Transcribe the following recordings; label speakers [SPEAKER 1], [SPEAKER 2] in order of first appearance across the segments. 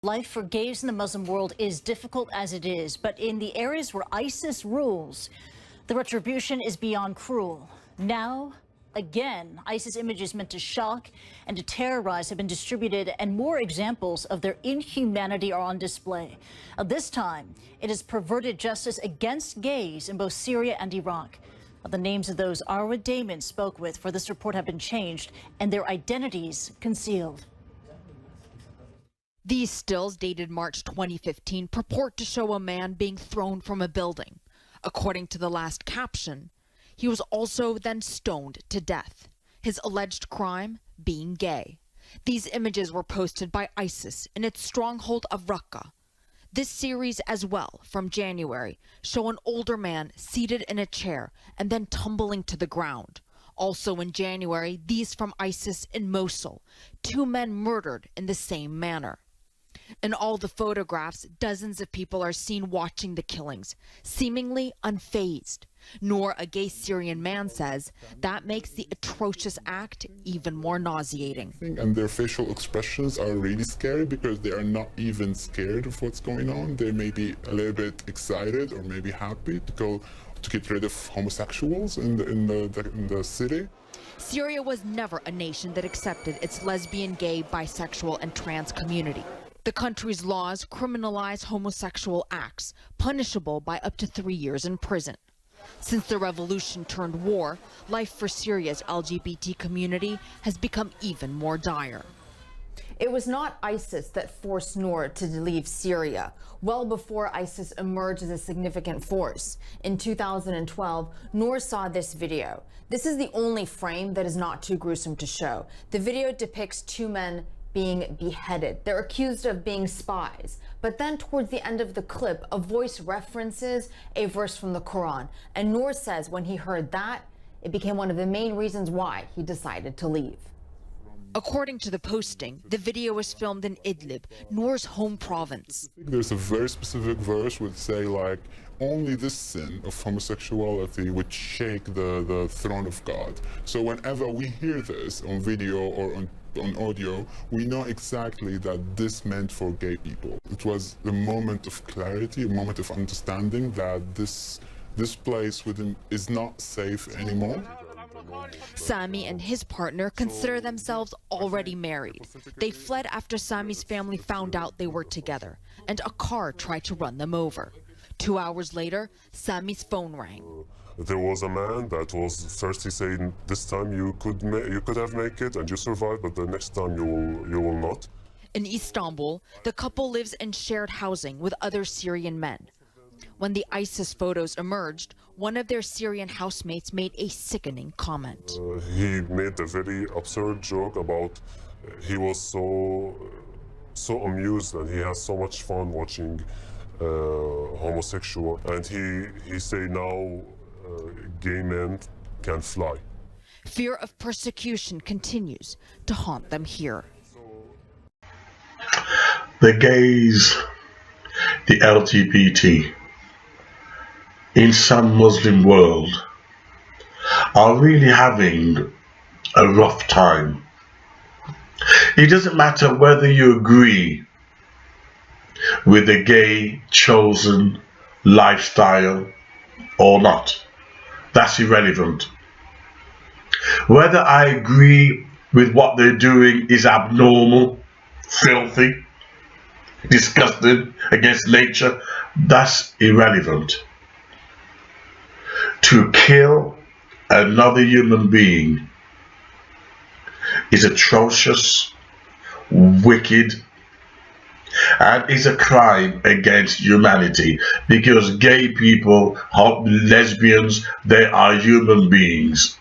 [SPEAKER 1] Life for gays in the Muslim world is difficult as it is, but in the areas where ISIS rules, the retribution is beyond cruel. Now, again, ISIS images meant to shock and to terrorize have been distributed, and more examples of their inhumanity are on display. This time, it is perverted justice against gays in both Syria and Iraq. The names of those Arwa Damon spoke with for this report have been changed and their identities concealed.
[SPEAKER 2] These stills, dated March 2015, purport to show a man being thrown from a building. According to the last caption, he was also then stoned to death. His alleged crime, being gay. These images were posted by ISIS in its stronghold of Raqqa. This series as well, from January, show an older man seated in a chair and then tumbling to the ground. Also in January, these from ISIS in Mosul, 2 men murdered in the same manner. In all the photographs, dozens of people are seen watching the killings, seemingly unfazed. Noor, a gay Syrian man, says that makes the atrocious act even more nauseating.
[SPEAKER 3] And their facial expressions are really scary because they are not even scared of what's going on. They may be a little bit excited or maybe happy to get rid of homosexuals in the city.
[SPEAKER 2] Syria was never a nation that accepted its lesbian, gay, bisexual, and trans community. The country's laws criminalize homosexual acts, punishable by up to 3 years in prison. Since the revolution turned war, life for Syria's LGBT community has become even more dire.
[SPEAKER 4] It was not ISIS that forced Noor to leave Syria. Well before ISIS emerged as a significant force. In 2012, Noor saw this video. This is the only frame that is not too gruesome to show. The video depicts 2 men being beheaded. They're accused of being spies. But then towards the end of the clip, a voice references a verse from the Quran. And Noor says when he heard that, it became one of the main reasons why he decided to leave.
[SPEAKER 2] According to the posting, the video was filmed in Idlib, Noor's home province.
[SPEAKER 3] There's a very specific verse would say like, only this sin of homosexuality would shake the throne of God. So whenever we hear this on video or on audio, we know exactly that this meant for gay people. It was a moment of clarity, a moment of understanding that this place is not safe anymore.
[SPEAKER 2] Sami and his partner consider themselves already married. They fled after Sami's family found out they were together, and a car tried to run them over. 2 hours later, Sami's phone rang.
[SPEAKER 5] There was a man that was thirsty, saying, "This time you could have make it and you survive, but the next time you will not."
[SPEAKER 2] In Istanbul, the couple lives in shared housing with other Syrian men. When the ISIS photos emerged, one of their Syrian housemates made a sickening comment.
[SPEAKER 5] He made a very absurd joke about he was so amused and he has so much fun watching homosexual, and he say now gay men can fly.
[SPEAKER 2] Fear of persecution continues to haunt them here.
[SPEAKER 6] The gays, the LGBT, in some Muslim world are really having a rough time. It doesn't matter whether you agree with the gay chosen lifestyle or not. That's irrelevant. Whether I agree with what they're doing is abnormal, filthy, disgusting, against nature, that's irrelevant. To kill another human being is atrocious, wicked, and is a crime against humanity, because gay people, lesbians, they are human beings.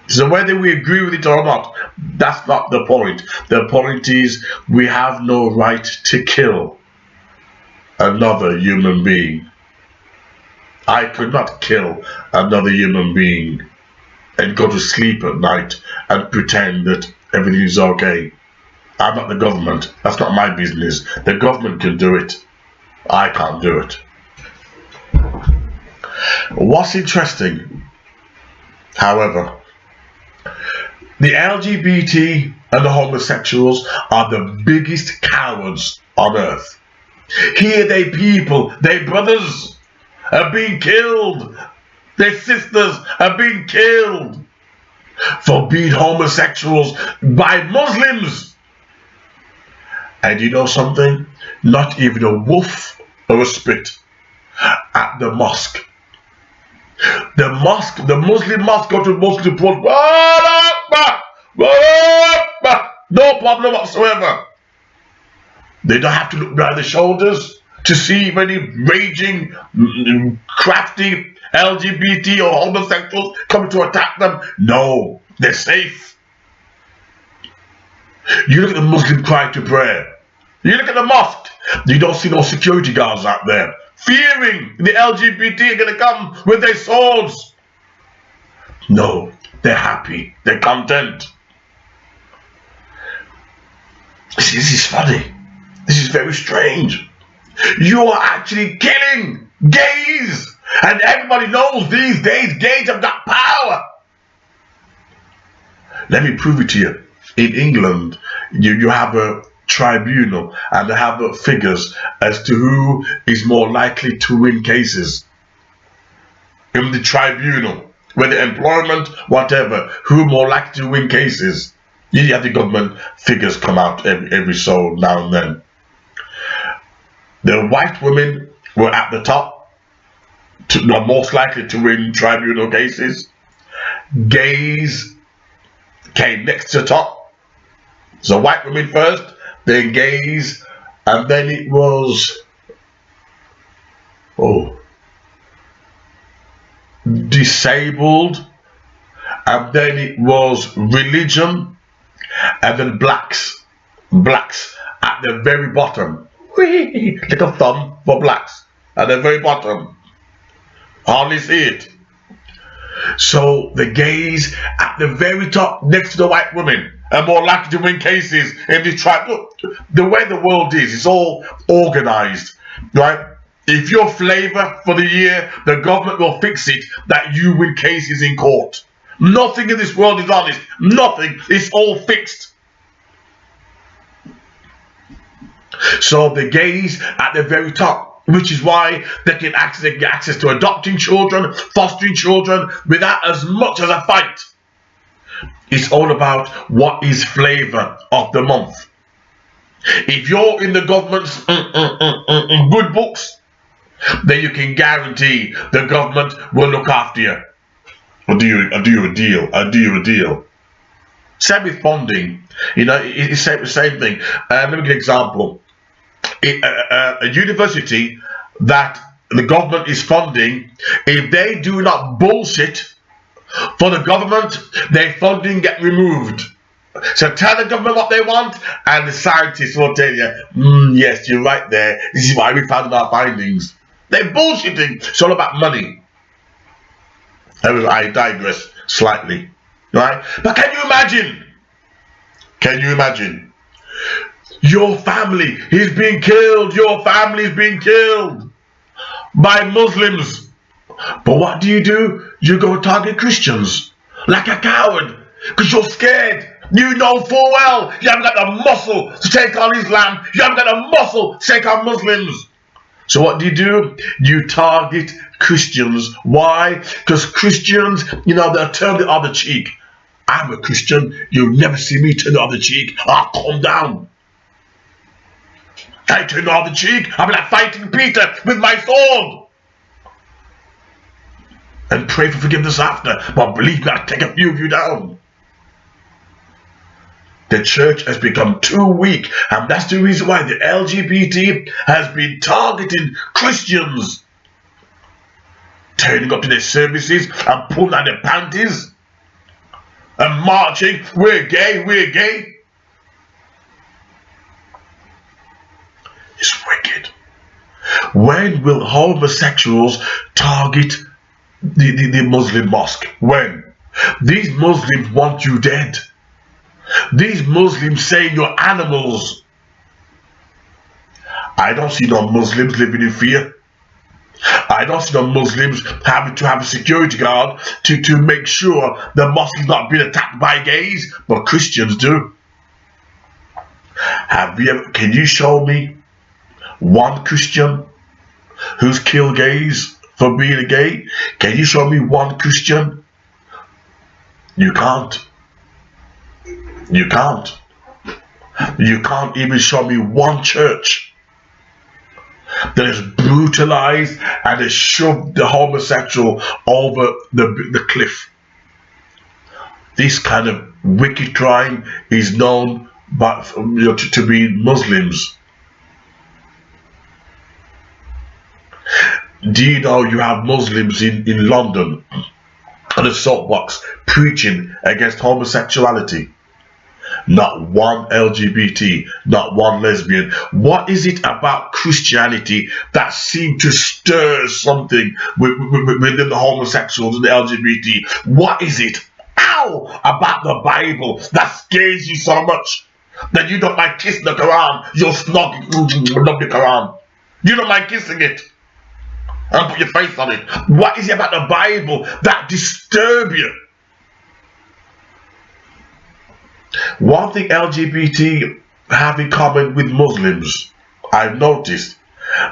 [SPEAKER 6] So whether we agree with it or not, that's not the point. The point is we have no right to kill another human being. I could not kill another human being and go to sleep at night and pretend that everything is okay. I'm not the government. That's not my business. The government can do it. I can't do it. What's interesting, however, The LGBT and the homosexuals are the biggest cowards on earth. Here they people, their brothers are being killed. Their sisters are being killed for being homosexuals by Muslims. And you know something? Not even a wolf or a spit at the mosque. The mosque, the Muslim mosque, go to Muslim post. No problem whatsoever. They don't have to look behind the shoulders to see if any raging, crafty LGBT or homosexuals come to attack them. No, they're safe. You look at the Muslim cry to prayer. You look at the mosque. You don't see no security guards out there fearing the LGBT are going to come with their swords. No, they're happy. They're content. This is funny. This is very strange. You are actually killing gays. And everybody knows these days gays have got power. Let me prove it to you. In England, you have a tribunal and they have figures as to who is more likely to win cases. In the tribunal, whether employment, whatever, who more likely to win cases. You have the government figures come out every so now and then. The white women were at the top, most likely to win tribunal cases. Gays came next to the top. So white women first, then gays, and then it was disabled, and then it was religion, and then blacks at the very bottom. Whee! Little thumb for blacks at the very bottom. Hardly see it. So the gays at the very top next to the white women are more likely to win cases in this tribe. Look, the way the world is, it's all organized, right? If your flavor for the year, the government will fix it that you win cases in court. Nothing in this world is honest. Nothing. It's all fixed. So the gays at the very top, which is why they can get access to adopting children, fostering children without as much as a fight. It's all about what is flavor of the month. If you're in the government's good books, then you can guarantee the government will look after you. I'll do you a deal. Same with funding. You know, it's the same thing. Let me give you an example. A university that the government is funding, if they do not bullshit for the government, their funding get removed. So tell the government what they want, and the scientists will tell you, yes, you're right there. This is why we found our findings. They're bullshitting. It's all about money. I digress slightly, right? But can you imagine? Can you imagine? Your family is being killed. Your family is being killed by Muslims. But what do? You go target Christians like a coward because you're scared. You know full well you haven't got the muscle to take on Islam. You haven't got the muscle to take on Muslims. So what do? You target Christians. Why? Because Christians, they'll turn the other cheek. I'm a Christian. You'll never see me turn the other cheek. I'll calm down. I turn the other cheek. I'll be like fighting Peter with my sword. And pray for forgiveness after. But believe me, I'll take a few of you down. The church has become too weak, and that's the reason why the LGBT has been targeting Christians, turning up to their services and pulling out their panties and marching, we're gay, we're gay. It's wicked. When will homosexuals target the Muslim mosque? When? These Muslims want you dead. These Muslims say you're animals. I don't see no Muslims living in fear. I don't see the Muslims having to have a security guard to make sure the mosque is not being attacked by gays, but Christians do. Can you show me one Christian who's killed gays for being a gay? Can you show me one Christian? You can't. You can't. You can't even show me one church that has brutalized and has shoved the homosexual over the cliff. This kind of wicked crime is known to be Muslims. Do you know you have Muslims in London on a soapbox preaching against homosexuality? Not one LGBT, not one lesbian. What is it about Christianity that seems to stir something within the homosexuals and the LGBT? What is it? Ow! About the Bible that scares you so much that you don't like kissing the Quran? You'll love the Quran. You don't like kissing it and put your face on it. What is it about the Bible that disturbs you? One thing LGBT have in common with Muslims, I've noticed,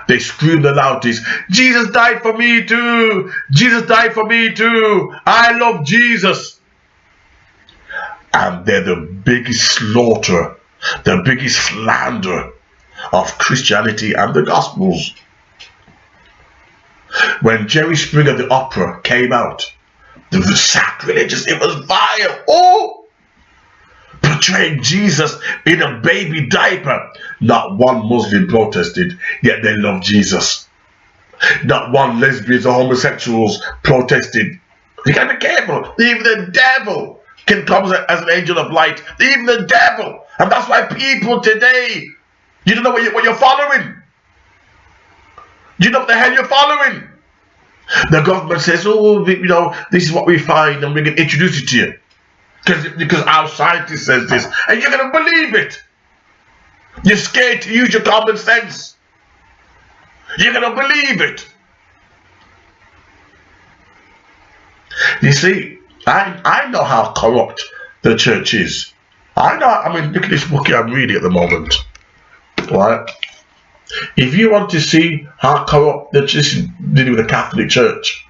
[SPEAKER 6] they scream the loudest, Jesus died for me too! Jesus died for me too! I love Jesus! And they're the biggest slaughterer, the biggest slanderer of Christianity and the Gospels. When Jerry Springer the opera came out, it was sacrilegious, it was vile. Oh! Portraying Jesus in a baby diaper. Not one Muslim protested, yet they love Jesus. Not one lesbians or homosexuals protested. You gotta be careful. Even the devil can come as an angel of light. Even the devil. And that's why people today, you don't know what you're following. You know what the hell you're following. The government says, oh, you know, this is what we find and we can introduce it to you. Because our scientist says this, and you're going to believe it. You're scared to use your common sense. You're going to believe it. You see, I know how corrupt the church is. I know, I mean, look at this book I'm reading at the moment. Right? If you want to see how corrupt the church is dealing with the Catholic Church,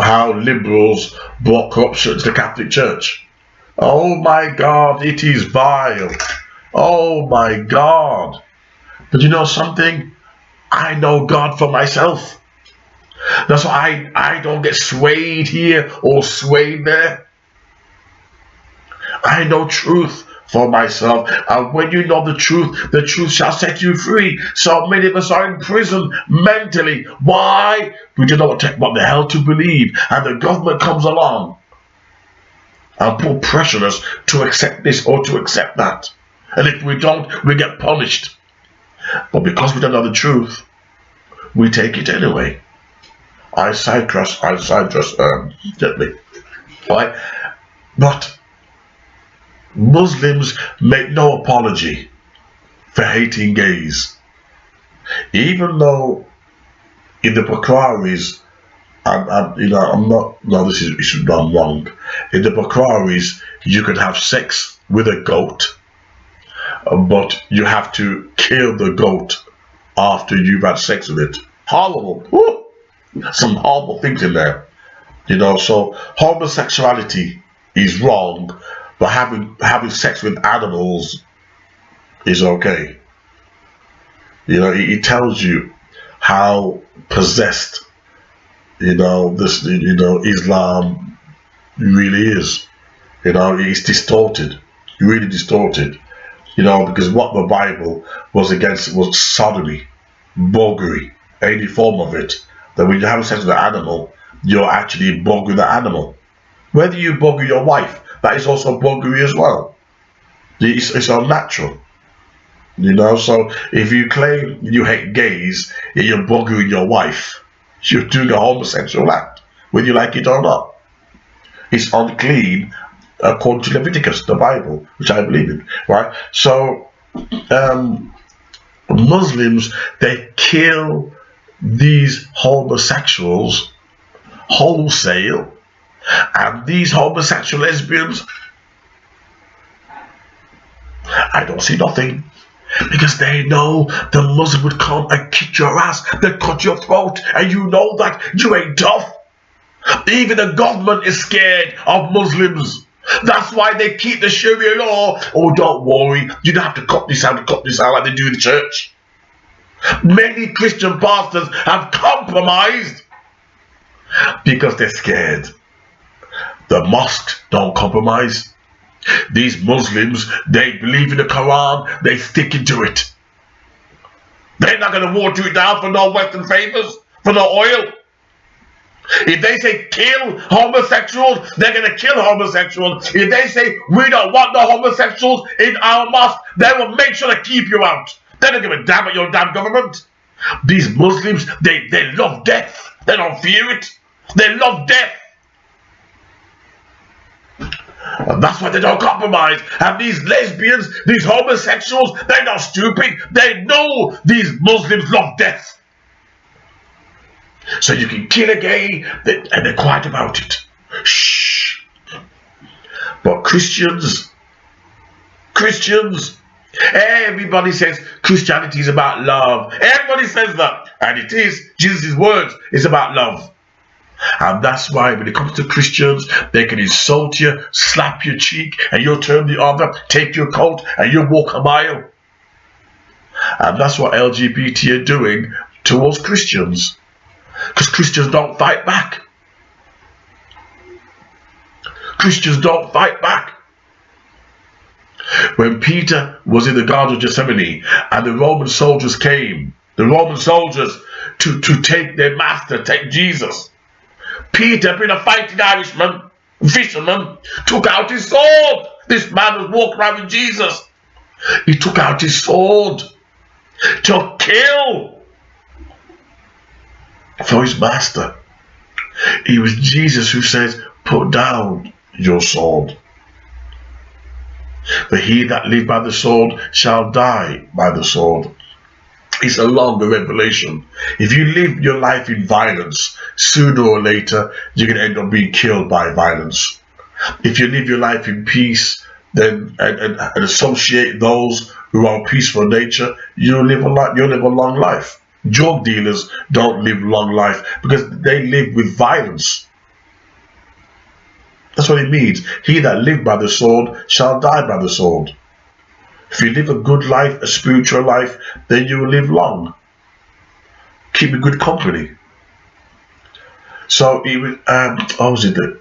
[SPEAKER 6] how liberals brought corruption to the Catholic Church. Oh my God, it is vile. Oh my God. But you know something? I know God for myself. That's why I don't get swayed here or swayed there. I know truth for myself, and when you know the truth shall set you free. So many of us are in prison mentally. Why? We don't know what the hell to believe, and the government comes along and put pressure on us to accept this or to accept that, and if we don't, we get punished. But because we don't know the truth, we take it anyway. I sidetrack gently, right? But Muslims make no apology for hating gays, even though in the Bukhari's, I'm wrong. In the Bukhari's, you can have sex with a goat, but you have to kill the goat after you've had sex with it. Horrible. Woo! Some horrible things in there. So homosexuality is wrong, but having sex with animals is okay. It tells you how possessed, Islam really is. It's distorted, really distorted. Because what the Bible was against was sodomy, buggery, any form of it. That when you have sex with an animal, you're actually bugging the animal. Whether you bugger your wife, that is also buggery as well. It's unnatural. So if you claim you hate gays and you're buggering your wife, you're doing a homosexual act, whether you like it or not. It's unclean according to Leviticus, the Bible, which I believe in, right? So Muslims, they kill these homosexuals wholesale, and these homosexual lesbians, I don't see nothing. Because they know the Muslim would come and kick your ass, they'd cut your throat, and you know that. You ain't tough. Even the government is scared of Muslims. That's why they keep the Sharia law. Oh, don't worry, you don't have to cut this out like they do in the church. Many Christian pastors have compromised because they're scared. The mosques don't compromise. These Muslims, they believe in the Quran, they stick into it. They're not going to water it down for no Western favors, for no oil. If they say kill homosexuals, they're going to kill homosexuals. If they say we don't want no homosexuals in our mosque, they will make sure to keep you out. They don't give a damn at your damn government. These Muslims, they love death. They don't fear it. They love death. And that's why they don't compromise. And these lesbians, these homosexuals, they're not stupid. They know these Muslims love death. So you can kill a gay, and they're quiet about it. Shh. But Christians, everybody says Christianity is about love. Everybody says that. And it is. Jesus' words is about love. And that's why when it comes to Christians, they can insult you, slap your cheek, and you'll turn the other, take your coat, and you'll walk a mile. And that's what LGBT are doing towards Christians. Because Christians don't fight back. Christians don't fight back. When Peter was in the Garden of Gethsemane and the Roman soldiers came, to take their master, take Jesus, Peter, being a fighting Irishman, fisherman, took out his sword. This man was walking around with Jesus. He took out his sword to kill for his master. It was Jesus who says, put down your sword. For he that lives by the sword shall die by the sword. It's a longer revelation. If you live your life in violence, sooner or later, you're going to end up being killed by violence. If you live your life in peace, then and associate those who are peaceful in nature, you'll live a long life. Drug dealers don't live long life because they live with violence. That's what it means. He that lives by the sword shall die by the sword. If you live a good life, a spiritual life, then you will live long. Keep a good company. So it was,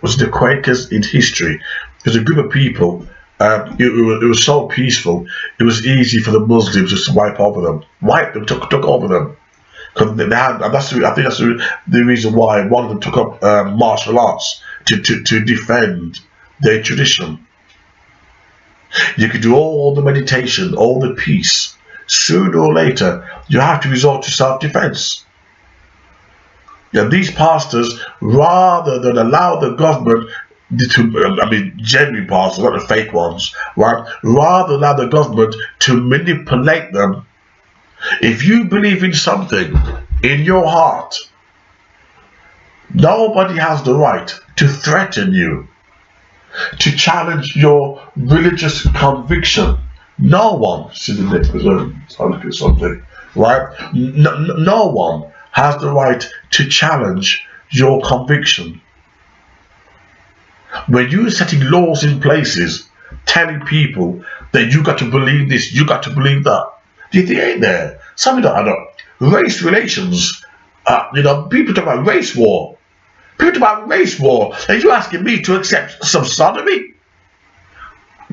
[SPEAKER 6] was the Quakers in history. There's a group of people. It was so peaceful. It was easy for the Muslims just to wipe over them, took over them. Because they had, and I think that's the reason why one of them took up martial arts to defend their tradition. You can do all the meditation, all the peace. Sooner or later, you have to resort to self-defense. And these pastors, rather than allow the government genuine pastors, not the fake ones, right? Rather allow the government to manipulate them. If you believe in something in your heart, nobody has the right to threaten you, to challenge your religious conviction. No one, something, right? No one has the right to challenge your conviction. When you're setting laws in places, telling people that you got to believe this, you got to believe that, they ain't there. Some of the race relations, people talk about race war. People talk about race war, and you asking me to accept some sodomy?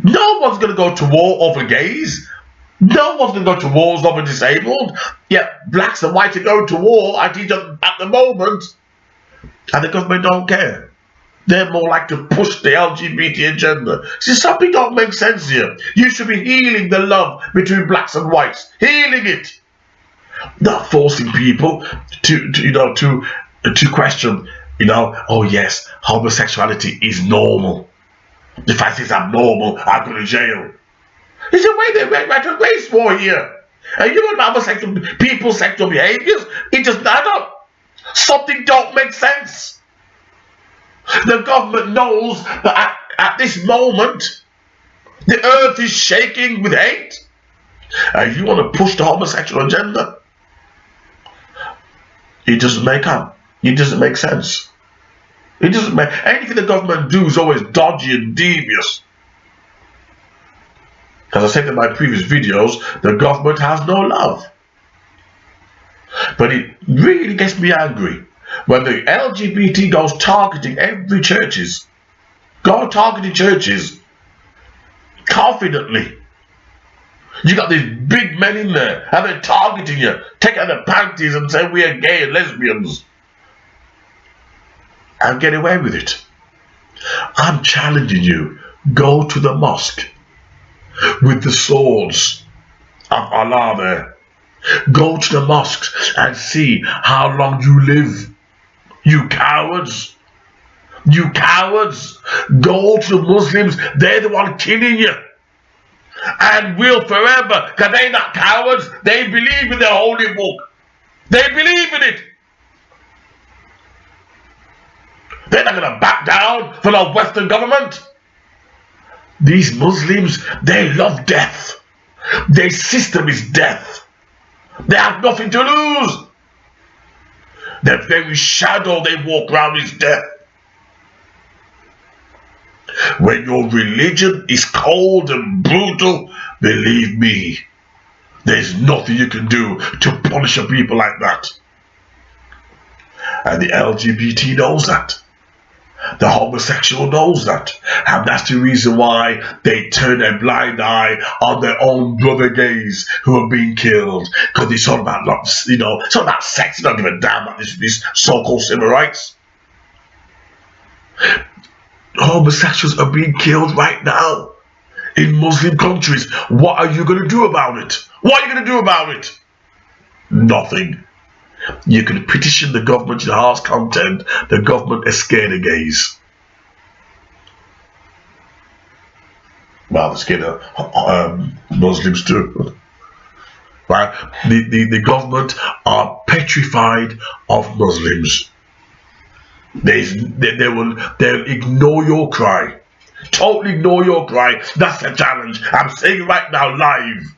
[SPEAKER 6] No one's going to go to war over gays. No one's going to go to wars over disabled. Yet blacks and whites are going to war at the moment, and the government don't care. They're more like to push the LGBT agenda. See, something don't make sense here. You should be healing the love between blacks and whites, healing it, not forcing people to question. Oh yes, homosexuality is normal. If I say it's abnormal, I'll go to jail. It's a way they went back to race war here. And you know about homosexual people's sexual behaviors? It doesn't add up. Something don't make sense. The government knows that at this moment, the earth is shaking with hate. And you want to push the homosexual agenda? It doesn't make up. It doesn't make sense. It doesn't make anything the government do is always dodgy and devious. As I said in my previous videos, the government has no love. But it really gets me angry when the LGBT goes targeting every churches. Go targeting churches confidently. You got these big men in there and they're targeting you, taking out their panties and saying we are gay and lesbians. And get away with it. I'm challenging you. Go to the mosque with the swords of Allah there. Go to the mosques and see how long you live. You cowards. You cowards. Go to the Muslims. They're the one killing you. And will forever. Because they're not cowards. They believe in the holy book. They believe in it. They're not going to back down from a Western government. These Muslims, they love death. Their system is death. They have nothing to lose. The very shadow they walk around is death. When your religion is cold and brutal, believe me, there's nothing you can do to punish a people like that. And the LGBT knows that. The homosexual knows that. And that's the reason why they turn a blind eye on their own brother gays who are being killed. Because it's all about love, you know, it's all about sex. They don't give a damn about this so-called civil rights. Homosexuals are being killed right now in Muslim countries. What are you going to do about it? What are you going to do about it? Nothing. You can petition the government to the Heart's content. The government is scared of gays. Well, they're scared of Muslims too. Right? The government are petrified of Muslims. They'll ignore your cry. Totally ignore your cry. That's the challenge. I'm saying right now live.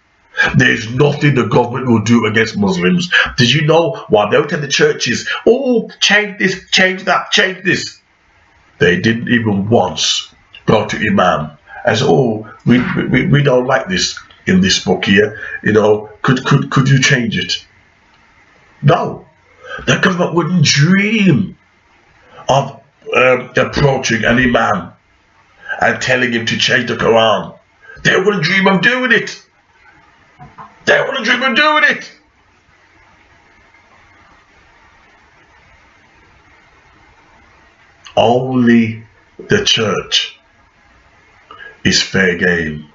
[SPEAKER 6] There's nothing the government will do against Muslims. Did you know while they were telling the churches, oh, change this, change that, change this? They didn't even once go to Imam and say, oh, we don't like this in this book here. You know, could you change it? No. The government wouldn't dream of approaching an Imam and telling him to change the Quran. They wouldn't dream of doing it. They wouldn't dream of doing it. Only the church is fair game.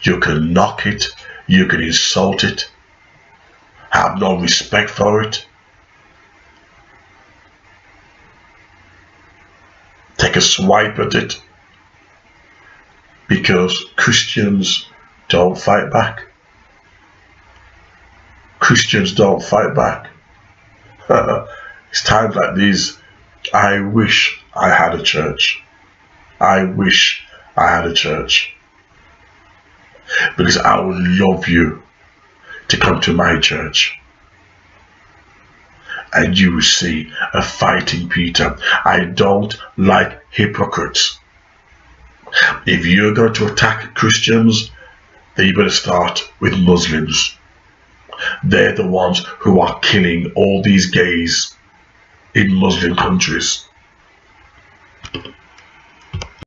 [SPEAKER 6] You can knock it, you can insult it, have no respect for it. Take a swipe at it. Because Christians don't fight back. Christians don't fight back. It's times like these, I wish I had a church. I wish I had a church. Because I would love you to come to my church. And you will see a fighting Peter. I don't like hypocrites. If you're going to attack Christians, then you better start with Muslims. They're the ones who are killing all these gays in Muslim countries.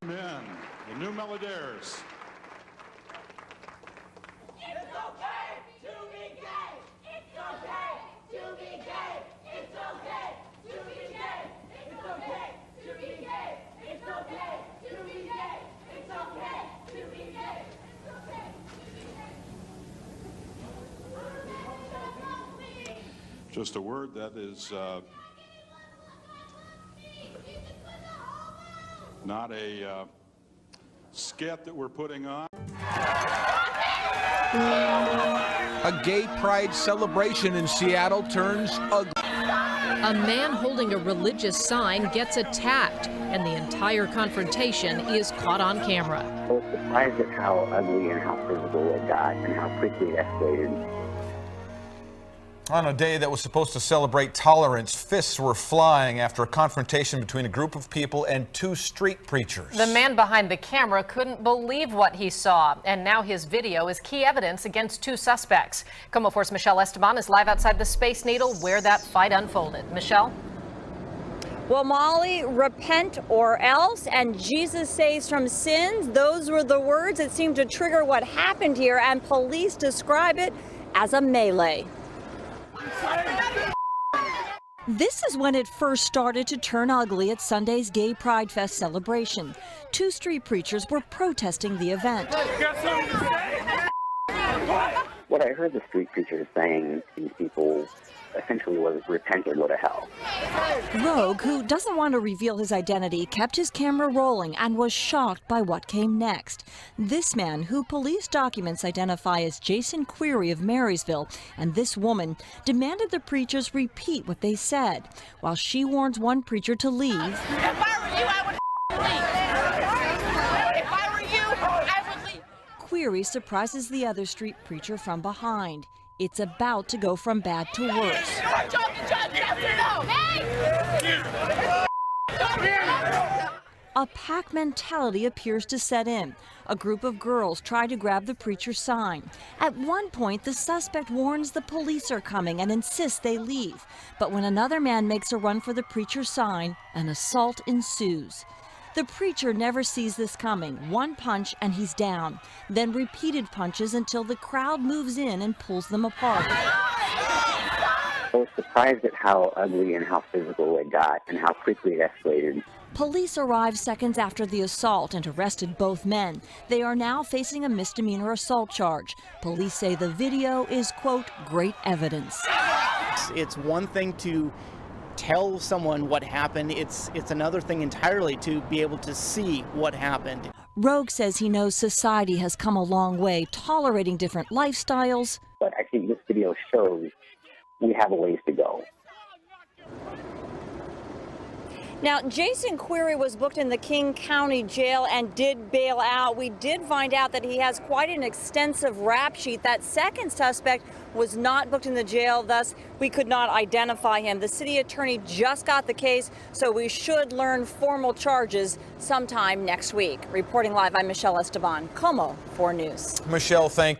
[SPEAKER 7] Men, the new Melodiers.
[SPEAKER 8] It's okay to be gay. It's okay to be gay. It's okay to be gay. It's okay to be gay. It's okay to be gay. It's okay to be gay.
[SPEAKER 7] Just a word that is not a skit that we're putting on.
[SPEAKER 9] A gay pride celebration in Seattle turns ugly.
[SPEAKER 10] A man holding a religious sign gets attacked, and the entire confrontation is caught on camera.
[SPEAKER 11] I was surprised at how ugly and how physical it got and how quickly it escalated.
[SPEAKER 12] On a day that was supposed to celebrate tolerance, fists were flying after a confrontation between a group of people and two street preachers.
[SPEAKER 13] The man behind the camera couldn't believe what he saw, and now his video is key evidence against two suspects. Como 4's Michelle Esteban is live outside the Space Needle where that fight unfolded. Michelle?
[SPEAKER 14] Well, Molly, repent or else, and Jesus saves from sins. Those were the words that seemed to trigger what happened here, and police describe it as a melee. This is when it first started to turn ugly at Sunday's Gay Pride Fest celebration. Two street preachers were protesting the event.
[SPEAKER 11] What I heard the street preachers saying to these people essentially was repent or go to hell.
[SPEAKER 14] Rogue, who doesn't want to reveal his identity, kept his camera rolling and was shocked by what came next. This man, who police documents identify as Jason Query of Marysville, and this woman demanded the preachers repeat what they said, while she warns one preacher to leave.
[SPEAKER 8] If I were you, I would leave. If I were you, I would leave.
[SPEAKER 14] Query surprises the other street preacher from behind. It's about to go from bad to worse. A pack mentality appears to set in. A group of girls try to grab the preacher's sign. At one point, the suspect warns the police are coming and insists they leave. But when another man makes a run for the preacher's sign, an assault ensues. The preacher never sees this coming. One punch and he's down. Then repeated punches until the crowd moves in and pulls them apart.
[SPEAKER 11] I was surprised at how ugly and how physical it got and how quickly it escalated.
[SPEAKER 14] Police arrived seconds after the assault and arrested both men. They are now facing a misdemeanor assault charge. Police say the video is, quote, great evidence.
[SPEAKER 15] It's one thing to tell someone what happened. It's another thing entirely to be able to see what happened.
[SPEAKER 14] Rogue says he knows society has come a long way, tolerating different lifestyles.
[SPEAKER 11] But I think this video shows we have a ways to go.
[SPEAKER 14] Now, Jason Query was booked in the King County Jail and did bail out. We did find out that he has quite an extensive rap sheet. That second suspect was not booked in the jail, thus we could not identify him. The city attorney just got the case, so we should learn formal charges sometime next week. Reporting live, I'm Michelle Esteban, Como 4 News.
[SPEAKER 12] Michelle, thank you.